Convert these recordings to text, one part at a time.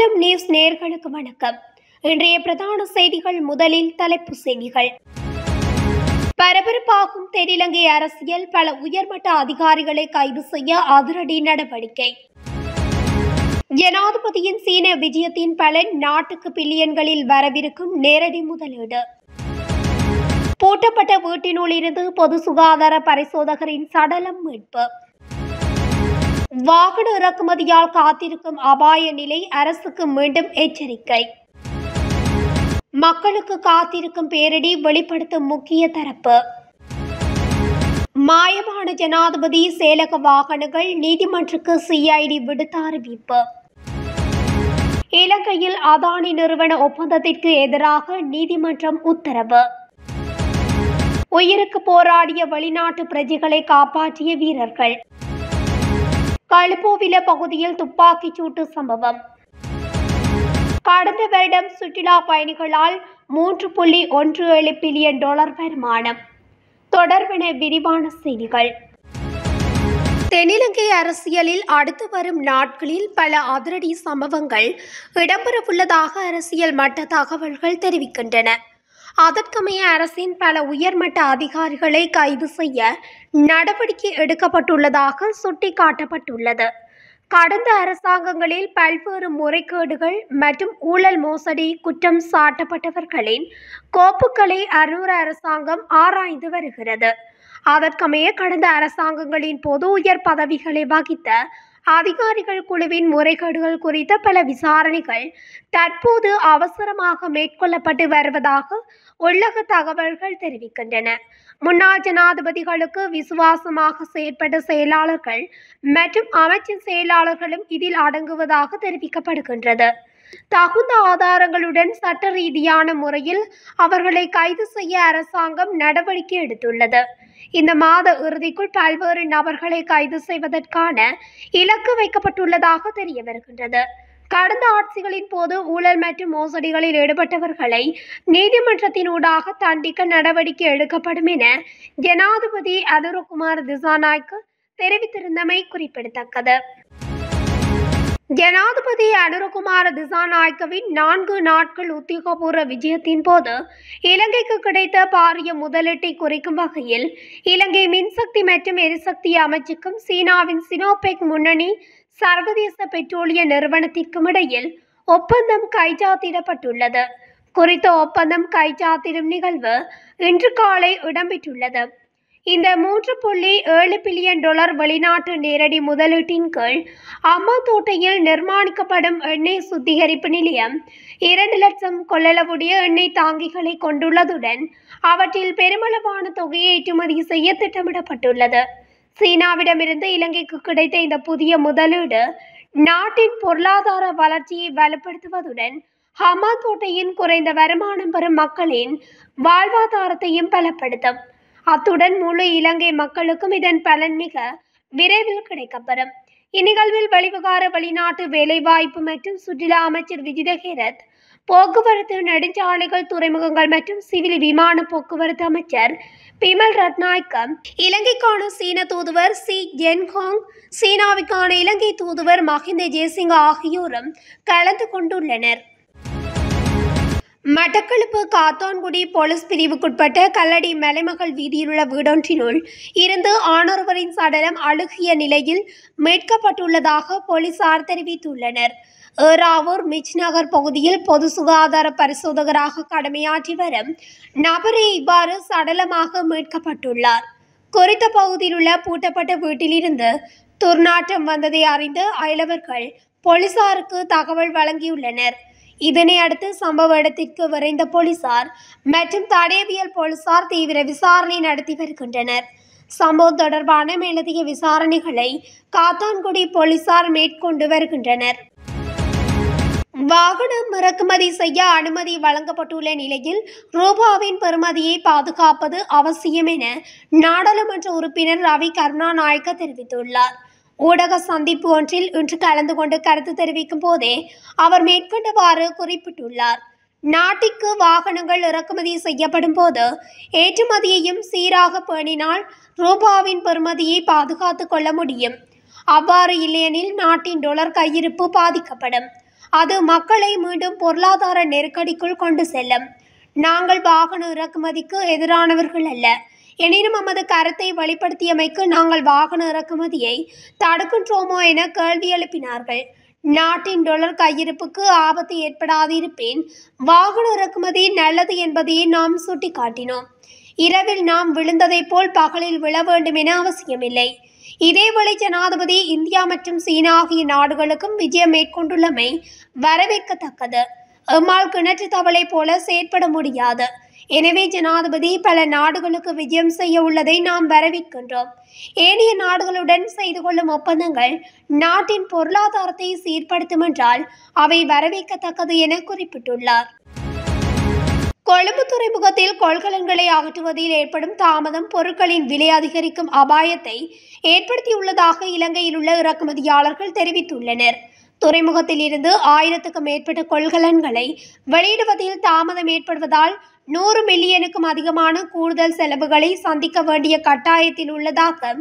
வசந்தம் news நேயர்களுக்கு வணக்கம். இன்றைய பிரதான செய்திகள். முதலில் தலைப்புச் செய்திகள். பரபரப்பாகும் தென்னிலங்கை அரசியல், பல உயர்மட்ட அதிகாரிகளை கைது செய்ய அதிரடி நடவடிக்கை. ஜனாதிபதியின் சீன விஜயத்தின் பலன், நாட்டுக்கு பில்லியன்களில் வரவிருக்கும் நேரடி முதலீடு. பூட்டப்பட்ட வீட்டினுள் இருந்து பொது சுகாதார பரிசோதகரின் சடலம் மீட்பு. வாகன இறக்குமதியால் காத்திருக்கும் அபாய நிலை, அரசுக்கு மீண்டும் எச்சரிக்கை. மக்களுக்கு காத்திருக்கும் பேரிடி, வெளிப்படுத்தும் முக்கிய தரப்பு. மாயமான ஜனாதிபதி செயலக வாகனங்கள், நீதிமன்றக்கு சிஐடி விடுத்த அறிவிப்பு. இலங்கையில் அதானி நிறுவன ஒப்பந்தத்திற்கு எதிராக நீதிமன்றம் உத்தரவு. உயிருக்கு போராடிய வெளிநாட்டு பிரஜைகளை காப்பாற்றிய வீரர்கள். களுபோவில பகுதியில் துப்பாக்கிச் சூட்டு சம்பவம். கடந்த வருடம் சுற்றுலா பயணிகளால் $3.17 பில்லியன் வருமானம். தொடர்பென விரிவான செய்திகள். தென்னிலங்கை அரசியலில் அடுத்து வரும் நாட்களில் பல அதிரடி சம்பவங்கள் இடம்பெறவுள்ளதாக அரசியல் மட்ட தகவல்கள் தெரிவிக்கின்றன. அதற்கமைய அரசின் பல உயர்மட்ட அதிகாரிகளை கைது செய்ய நடவடிக்கை எடுக்கப்பட்டுள்ளதாக சுட்டிக்காட்டப்பட்டுள்ளது. கடந்த அரசாங்கங்களில் பல்வேறு முறைகேடுகள் மற்றும் ஊழல் மோசடி குற்றம் சாட்டப்பட்டவர்களின் கோப்புகளை அரூர் அரசாங்கம் ஆராய்ந்து வருகிறது. அதற்கமைய கடந்த அரசாங்கங்களின் பொது உயர் பதவிகளை வகித்த அதிகாரிகள் குழுவின் முறைகேடுகள் குறித்த பல விசாரணைகள் தற்போது அவசரமாக மேற்கொள்ளப்பட்டு வருவதாக உள்ளக தகவல்கள் தெரிவிக்கின்றன. முன்னாள் ஜனாதிபதிகளுக்கு விசுவாசமாக செயற்பட்ட செயலாளர்கள் மற்றும் அமைச்சின் செயலாளர்களும் இதில் அடங்குவதாக தெரிவிக்கப்படுகின்றது. தகுந்த ஆதாரங்களுடன் சட்ட ரீதியான முறையில் அவர்களை கைது செய்ய அரசாங்கம் நடவடிக்கை எடுத்துள்ளது. இந்த மாத இறுதிக்குள் பல்வேறு நபர்களை கைது செய்வதற்கான இலக்கு வைக்கப்பட்டுள்ளதாக தெரிய வருகின்றது. கடந்த ஆட்சிகளின் போது ஊழல் மற்றும் மோசடிகளில் ஈடுபட்டவர்களை நீதிமன்றத்தினூடாக தண்டிக்க நடவடிக்கை எடுக்கப்படும் என ஜனாதிபதி அனுரகுமார திசாநாயக்க தெரிவித்திருந்தமை குறிப்பிடத்தக்கது. ஜனாதிபதி அனுரகுமார திசாநாயக்கவின் 4 நாட்கள் உத்தியோகபூர்வ விஜயத்தின் போது இலங்கைக்கு கிடைத்த பாரிய முதலீட்டை குறிக்கும் வகையில் இலங்கை மின்சக்தி மற்றும் எரிசக்தி அமைச்சுக்கும் சீனாவின் சினோபெக் முன்னணி சர்வதேச பெட்ரோலிய நிறுவனத்திற்கும் இடையில் ஒப்பந்தம் கைச்சாத்திடப்பட்டுள்ளது. குறித்த ஒப்பந்தம் கைச்சாத்திடும் நிகழ்வு இன்று காலை இடம்பெற்றுள்ளது. இந்த $3.7 பில்லியன் வெளிநாட்டு நேரடி முதலீட்டின் கீழ் அம்பாந்தோட்டையில் நிர்மாணிக்கப்படும் எண்ணெய் சுத்திகரிப்பு நிலையம் 2 லட்சம் கொள்ளளவுடைய எண்ணெய் தாங்கிகளை கொண்டுள்ளதுடன் அவற்றில் பெருமளவான தொகையை ஏற்றுமதி செய்ய திட்டமிடப்பட்டுள்ளது. சீனாவிடமிருந்து இலங்கைக்கு கிடைத்த இந்த புதிய முதலீடு நாட்டின் பொருளாதார வளர்ச்சியை வலுப்படுத்துவதுடன் ஹம்பாந்தோட்டையின் குறைந்த வருமானம் பெறும் மக்களின் வாழ்வாதாரத்தையும் பலப்படுத்தும். அத்துடன் முழு இலங்கை மக்களுக்கும் இதன் பலன் மிக விரைவில் கிடைக்கப்பெறும். இந்நிகழ்வில் வெளிவிகார வெளிநாட்டு வேலைவாய்ப்பு மற்றும் சுற்றுலா அமைச்சர் விஜித ஹேரத், போக்குவரத்து, நெடுஞ்சாலைகள், துறைமுகங்கள் மற்றும் சிவில் விமான போக்குவரத்து அமைச்சர் பிமல் ரட்நாயக்க, இலங்கைக்கான சீன தூதுவர் சி ஜென்ஹோங், சீனாவுக்கான இலங்கை தூதுவர் மஹிந்த ஜெயசிங்க ஆகியோரும் கலந்து கொண்டுள்ளனர். மட்டக்களப்பு காத்தான்குடி போலீஸ் பிரிவுக்குட்பட்ட கல்லடி மலைமகள் வீதியில் உள்ள வீடொன்றினுள் இருந்து ஆணொருவரின் சடலம் அழுகிய நிலையில் மீட்கப்பட்டுள்ளதாக போலீசார் தெரிவித்துள்ளனர். ஏறாவூர் மிச் நகர் பகுதியில் பொது சுகாதார பரிசோதகராக கடமையாற்றி வரும் நபரே இவ்வாறு சடலமாக மீட்கப்பட்டுள்ளார். குறித்த பகுதியில் உள்ள பூட்டப்பட்ட வீட்டிலிருந்து துர்நாற்றம் வந்ததை அறிந்து அயலவர்கள் போலீசாருக்கு தகவல் வழங்கியுள்ளனர். இதனை அடுத்து சம்பவ இடத்திற்கு விரைந்த போலீசார் மற்றும் தடயவியல் போலீசார் தீவிர விசாரணை நடத்தி வருகின்றனர். சம்பவம் தொடர்பான மேலதிக விசாரணைகளை காத்தான்குடி போலீசார் மேற்கொண்டு வருகின்றனர். வாகனம் இறக்குமதி செய்ய அனுமதி வழங்கப்பட்டுள்ள நிலையில் ரூபாவின் பெறுமதியை பாதுகாப்பது அவசியம் என நாடாளுமன்ற உறுப்பினர் ரவி கருணாநாயக்க தெரிவித்துள்ளார். ஊடக சந்திப்பு ஒன்றில் இன்று கலந்து கொண்டு கருத்து தெரிவிக்கும் போதே அவர் மேற்கொண்டவாறு குறிப்பிட்டுள்ளார். நாட்டிற்கு வாகனங்கள் இறக்குமதி செய்யப்படும் போது ஏற்றுமதியையும் சீராக பேணினால் ரூபாவின் பெறுமதியை பாதுகாத்துக் கொள்ள முடியும். அவ்வாறு இல்லையெனில் நாட்டின் டாலர் கையிருப்பு பாதிக்கப்படும். அது மக்களை மீண்டும் பொருளாதார நெருக்கடிக்குள் கொண்டு செல்லும். நாங்கள் வாகன இறக்குமதிக்கு எதிரானவர்கள் அல்ல. எனினும் நமது கருத்தை வெளிப்படுத்தியமைக்கு நாங்கள் வாகன இறக்குமதியை தடுக்கின்றோமோ என கேள்வி எழுப்பினார்கள். நாட்டின் டாலர் கையிருப்புக்கு ஆபத்து ஏற்படாதிருப்பின் வாகன இறக்குமதி நல்லது என்பதையே நாம் சுட்டிக்காட்டினோம். இரவில் நாம் விழுந்ததைப் போல் பகலில் விழ வேண்டும் என அவசியமில்லை. இதேவேளை ஜனாதிபதி இந்தியா மற்றும் சீனா ஆகிய நாடுகளுக்கும் விஜயம் மேற்கொண்டுள்ளமை வரவேற்கத்தக்கது. எம்மால் கிணற்று தவளை போல செயற்பட முடியாது. எனவே ஜனாதிபதி பல நாடுகளுக்கு விஜயம் செய்ய உள்ளதை நாம் வரவேற்கின்றோம். ஏனைய நாடுகளுடன் செய்து கொள்ளும் ஒப்பந்தங்கள் நாட்டின் பொருளாதாரத்தை சீர்படுத்தும் என்றால் அவை வரவேற்கத்தக்கது என குறிப்பிட்டுள்ளார். கொழும்பு துறைமுகத்தில் கொள்கலன்களை அகற்றுவதில் ஏற்படும் தாமதம் பொருட்களின் விலை அதிகரிக்கும் அபாயத்தை ஏற்படுத்தியுள்ளதாக இலங்கையில் உள்ள இறக்குமதியாளர்கள் தெரிவித்துள்ளனர். துறைமுகத்தில் இருந்து 1000க்கும் மேற்பட்ட கொள்கலன்களை வெளியிடுவதில் தாமதம் ஏற்படுவதால் 100 மில்லியனுக்கும் அதிகமான கூடுதல் செலவுகளை சந்திக்க வேண்டிய கட்டாயத்தில் உள்ளதாக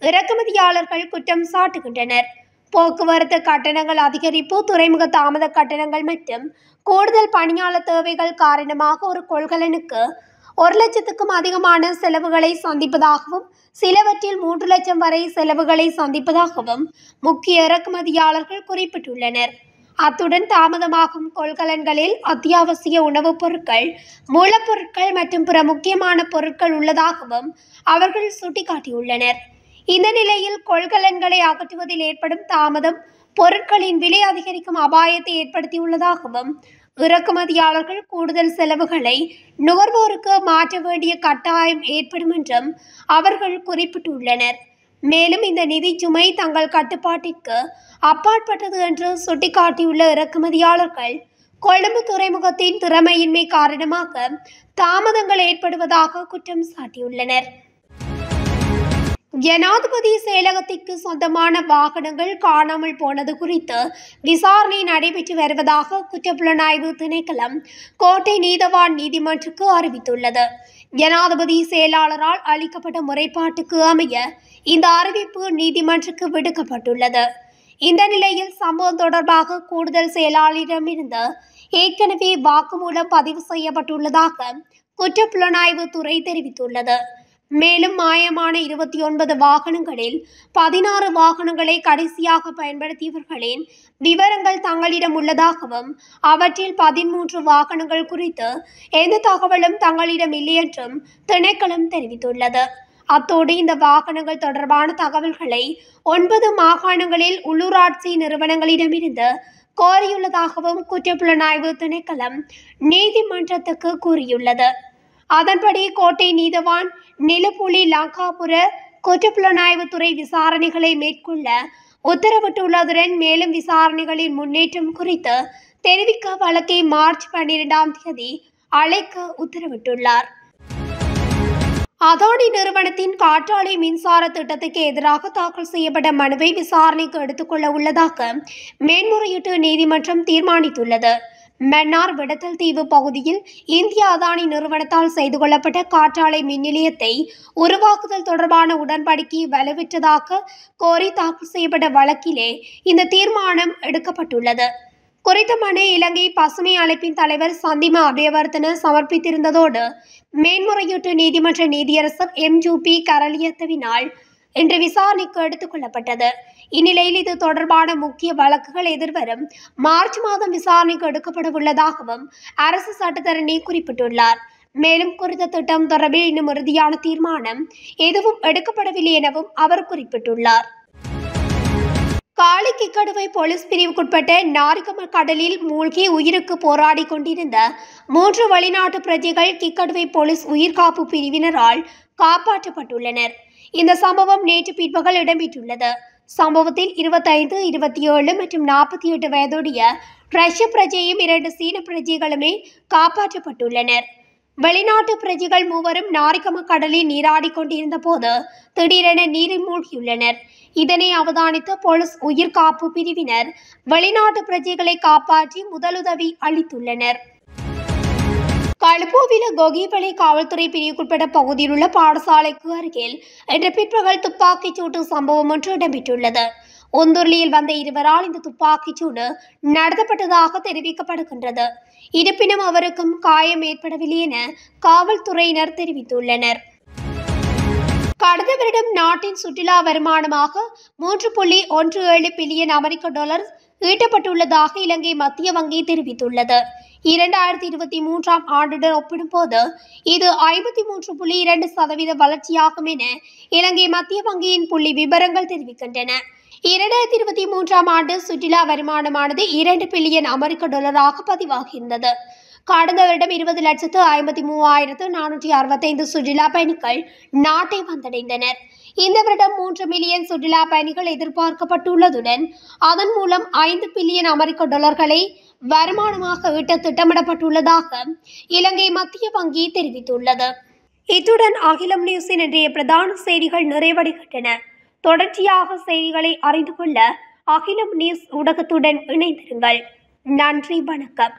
இறக்குமதியாளர்கள் குற்றம் சாட்டுகின்றனர். போக்குவரத்து கட்டணங்கள் அதிகரிப்பு, துறைமுக தாமத கட்டணங்கள் மற்றும் கூடுதல் பணியாளர் தேவைகள் காரணமாக ஒரு கொள்கலனுக்கு 1 லட்சத்துக்கும் அதிகமான செலவுகளை சந்திப்பதாகவும் சிலவற்றில் 3 லட்சம் வரை செலவுகளை சந்திப்பதாகவும் முக்கிய இறக்குமதியாளர்கள் குறிப்பிட்டுள்ளனர். அத்துடன் தாமதமாகும் கொள்கலன்களில் அத்தியாவசிய உணவுப் பொருட்கள், மூலப்பொருட்கள் மற்றும் பிற முக்கியமான பொருட்கள் உள்ளதாகவும் அவர்கள் சுட்டிக்காட்டியுள்ளனர். இந்த நிலையில் கொள்கலன்களை அகற்றுவதில் ஏற்படும் தாமதம் பொருட்களின் விலை அதிகரிக்கும் அபாயத்தை ஏற்படுத்தியுள்ளதாகவும் இறக்குமதியாளர்கள் கூடுதல் செலவுகளை நுகர்வோருக்கு மாற்ற வேண்டிய கட்டாயம் ஏற்படும் என்றும் அவர்கள் குறிப்பிட்டுள்ளனர். மேலும் இந்த நிதி சுமை தங்கள் கட்டுப்பாட்டிற்கு அப்பாற்பட்டது என்று சுட்டிக்காட்டியுள்ள இறக்குமதியாளர்கள் கொழும்பு துறைமுகத்தின் திறமையின்மை காரணமாக தாமதங்கள் ஏற்படுவதாக குற்றம் சாட்டியுள்ளனர். ஜனாதிபதி செயலகத்திற்கு சொந்தமான வாகனங்கள் காணாமல் போனது குறித்து விசாரணை நடைபெற்று வருவதாக குற்றப்புலனாய்வு திணைக்களம் கோட்டை நீதவான் நீதிமன்றத்துக்கு அறிவித்துள்ளது. ஜனாதிபதி செயலாளரால் அளிக்கப்பட்ட முறைப்பாட்டுக்கு அமைய இந்த அறிவிப்பு நீதிமன்றத்துக்கு விடுக்கப்பட்டுள்ளது. இந்த நிலையில் சம்பவம் தொடர்பாக கூடுதல் செயலாளரிடமிருந்து ஏற்கனவே வாக்குமூலம் பதிவு செய்யப்பட்டுள்ளதாக குற்றப்புலனாய்வு துறை தெரிவித்துள்ளது. மேலும் மாயமான 29 வாகனங்களில் 16 வாகனங்களை கடைசியாக பயன்படுத்தியவர்களின் விவரங்கள் தங்களிடம் உள்ளதாகவும் அவற்றில் 13 வாகனங்கள் குறித்து எந்த தகவலும் தங்களிடம் இல்லை என்றும் திணைக்களம் தெரிவித்துள்ளது. அத்தோடு இந்த வாகனங்கள் தொடர்பான தகவல்களை 9 மாகாணங்களில் உள்ளூராட்சி நிறுவனங்களிடமிருந்து கோரியுள்ளதாகவும் குற்றப்புலனாய்வு திணைக்களம் நீதிமன்றத்துக்கு கூறியுள்ளது. அதன்படி கோட்டை நீதவான் நிலப்புலி லங்காபுர குற்றப்புலனாய்வுத்துறை விசாரணைகளை மேற்கொள்ள உத்தரவிட்டுள்ளதுடன் மேலும் விசாரணைகளின் முன்னேற்றம் குறித்து தெரிவிக்க வழக்கை மார்ச் 12ஆம் தேதி அழைக்க உத்தரவிட்டுள்ளார். அதானி நிறுவனத்தின் காற்றாலை மின்சார திட்டத்துக்கு எதிராக தாக்கல் செய்யப்பட்ட மனுவை விசாரணைக்கு எடுத்துக்கொள்ள உள்ளதாக மேன்முறையீட்டு நீதிமன்றம் தீர்மானித்துள்ளது. மன்னார் விடத்தல் தீவு பகுதியில் இந்திய அதானி நிறுவனத்தால் செய்து கொள்ளப்பட்ட காற்றாலை மின் நிலையத்தை உருவாக்குதல் தொடர்பான உடன்படிக்கை வலுவிற்றதாக கோரி தாக்கல் செய்யப்பட்ட வழக்கிலே இந்த தீர்மானம் எடுக்கப்பட்டுள்ளது. குறித்த மனு இலங்கை பசுமை அழைப்பின் தலைவர் சந்திம அபேவர்தன சமர்ப்பித்திருந்ததோடு மேன்முறையீட்டு நீதிமன்ற நீதியரசர் எம்.யு.பி. கரலியத்தவினால் இன்று விசாரணைக்கு எடுத்துக் கொள்ளப்பட்டது. இந்நிலையில் இது தொடர்பான முக்கிய வழக்குகள் எதிர்வரும் மார்ச் மாதம் விசாரணைக்கு எடுக்கப்பட உள்ளதாகவும் அரசு சட்டத்தரணி குறிப்பிட்டுள்ளார். மேலும் குறித்த திட்டம் தொடர்பில் இன்னும் இறுதியான தீர்மானம் எதுவும் எடுக்கப்படவில்லை எனவும் அவர் குறிப்பிட்டுள்ளார். காலி கிக்கடுவை போலீஸ் பிரிவுக்குட்பட்ட நாரிகம கடலில் மூழ்கி உயிருக்கு போராடி கொண்டிருந்த 3 வெளிநாட்டு பிரஜைகள் கிக்கடுவை போலீஸ் உயிர்காப்பு பிரிவினரால் காப்பாற்றப்பட்டுள்ளனர். இந்த சம்பவம் நேற்று பிற்பகல் இடம்பெற்றுள்ளது. சம்பவத்தில் 25, 27 மற்றும் 48 வயதுடைய ரஷ்ய பிரஜையும் 2 சீன பிரஜைகளுமே காப்பாற்றப்பட்டுள்ளனர். வெளிநாட்டு பிரஜைகள் 3 நாரிகம கடலில் நீராடி கொண்டிருந்த போது திடீரென நீரில் மூழ்கியுள்ளனர். இதனை அவதானித்த போலீஸ் உயிர்காப்பு பிரிவினர் வெளிநாட்டு பிரஜைகளை காப்பாற்றி முதலுதவி அளித்துள்ளனர். களுபோவில கொகிவளை காவல்துறை பிரிவுக்குட்பட்ட பகுதியில் உள்ள பாடசாலைக்கு அருகில் இன்று பிற்பகல் துப்பாக்கிச் சூட்டு சம்பவம் ஒன்று இடம்பெற்றுள்ளது. ஒந்துருளியில் வந்த இருவரால் இந்த துப்பாக்கிச் சூடு நடத்தப்பட்டதாக தெரிவிக்கப்படுகின்றது. இருப்பினும் அவருக்கும் காயம் ஏற்படவில்லை என காவல்துறையினர் தெரிவித்துள்ளனர். கடந்த வருடம் நாட்டின் சுற்றுலா வருமானமாக 3.17 பில்லியன் அமெரிக்க டாலர் ஈட்டப்பட்டுள்ளதாக இலங்கை மத்திய வங்கி தெரிவித்துள்ளது. 2023ஆம் ஆண்டுடன் ஒப்பிடும்போது இது 53.2% வளர்ச்சியாகும் என இலங்கை மத்திய வங்கியின் புள்ளி விபரங்கள் தெரிவிக்கின்றன. 2023ஆம் ஆண்டு சுற்றுலா வருமானமானது 2 பில்லியன் அமெரிக்க டாலராக பதிவாகியிருந்தது. கடந்த வருடம் 20,53,465 சுற்றுலா பயணிகள் நாட்டை வந்தடைந்தனர். இந்த வருடம் 3 மில்லியன் சுற்றுலா பயணிகள் எதிர்பார்க்கப்பட்டுள்ளதுடன் அதன் மூலம் 5 பில்லியன் அமெரிக்க டாலர்களை வருமானமாக ஈட்ட திட்டமிடப்பட்டுள்ளதாக இலங்கை மத்திய வங்கி தெரிவித்துள்ளது. இத்துடன் அகிலம் நியூஸின் இன்றைய பிரதான செய்திகள் நிறைவடைகின்றன. தொடர்ச்சியாக செய்திகளை அறிந்து கொள்ள அகிலம் நியூஸ் ஊடகத்துடன் இணைந்திருங்கள். நன்றி, வணக்கம்.